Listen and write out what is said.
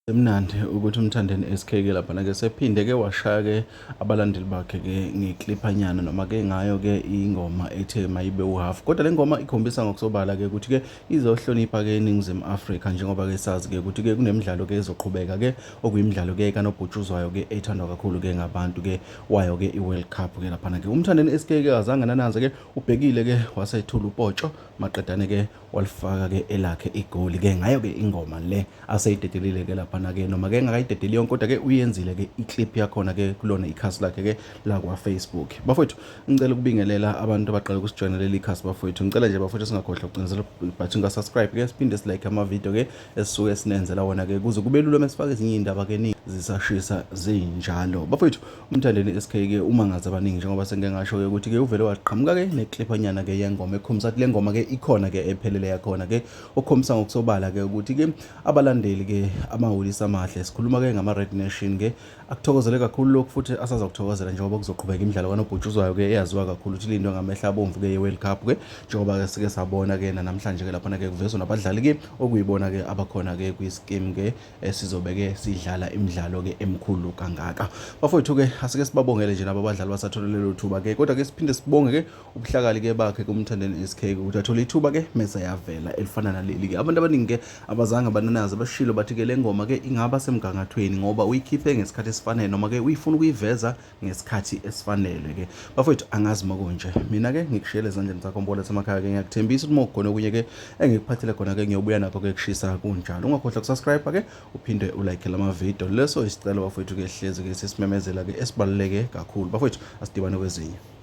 Emnandi ukuthi umthandeni SK-ke laphana-ke sephinde-ke washaya-ke abalandeli bakhe-ke ngekliphanyana noma-ke ngayo-ke ingoma ethe mayibe uhafu. Kodwa le ngoma ikhombisa ngokusobala-ke ukuthi-ke izohlonipha-ke iNingizimu Afrika njengoba-ke sazi-ke ukuthi-ke kunemidlalo-ke ezoqhubeka-ke okuyimidlalo-ke kanobhutshuzwayo-ke ethandwa kakhulu-ke ngabantu-ke wayo-ke i-World Cup-ke laphana-ke. Umthandeni SK-ke azange nanaze-ke ubhekile-ke wasethula upotsho maqedane-ke walifaka-ke elakhe igoli-ke ngayo-ke ingoma le aseyidedelile-ke laphana-ke noma-ke engakayidedeli yonke kodwa-ke uyenzile-ke i-clip yakhona-ke kulona ikhasi lakhe-ke lakwa-Facebook. Bafowethu, ngicela ukubingelela abantu abaqala ukusijoyina leli khasi bafowethu. Ngicela nje bafowethu singakhohlwa ukucinezela ibutton ka-subscribe-ke siphinde silike amavidiyo-ke esisuke sinenzela wona-ke kuze kube lula mesifaka ezinye iy'ndaba-ke zisashisa zinjalo. Bafowethu, umthandeni SK-ke uma ngazi abaningi njengoba sengike ngasho-ke ukuthi-ke uvele waqhamuka-ke nekliphanyana-ke yengoma ekhombisa ukuthi le ngoma-ke ikhona-ke ephelele yakhona-ke okukhombisa ngokusobala-ke ukuthi-ke abalandeli-ke amahholisi amahle sikhuluma-ke ngama-Red Nation-ke akuthokozele kakhulu lokhu futhi asazakuthokozela njengoba kuzoqhubeka imidlalo kanobhutshuzwayo-ke eyaziwa kakhulu ukuthi ilindwe ngamehlo abomvu-ke ye-World Cup-ke njengoba-ke sike sabona-ke namhlanje-ke laphana-ke kuvezwa nabadlali-ke okuyibona-ke abakhona-ke kwi-scheme-ke esizobe-ke sidlala imidlalo-ke emkhulu kangaka. Bafowethu-ke asike sibabongele nje nabo abadlali basathola lelo thuba-ke kodwa-ke siphinde sibonge-ke ubuhlakali-ke bakhe kumthandeni SK-ke ukuthi athole ithuba-ke mese yavela elifana naleli-ke. Abantu abaningi-ke abazange bananaze bashilo bathi-ke le ngoma-ke ingaba semgangathweni ngoba uyikhiphe ngesikhathi esifanele noma-ke uyifuna ukuyiveza ngesikhathi esifanele-ke. Bafowethu, angazi makunje mina-ke ngikushiyele ezandleni zakho Mbola emakhaya-ke ngiyakuthembisa ukuthi mawukhona okunye-ke engikuphathele khona-ke ngiyobuya nakho-ke kushisa kunjalo. Ungakhohlwa ukusubscribe-ke uphinde ulike lama video leso isicelo bafowethu-ke hlezi-ke sesimemezela-ke esibaluleke kakhulu. Bafowethu, asidibane kwezinye.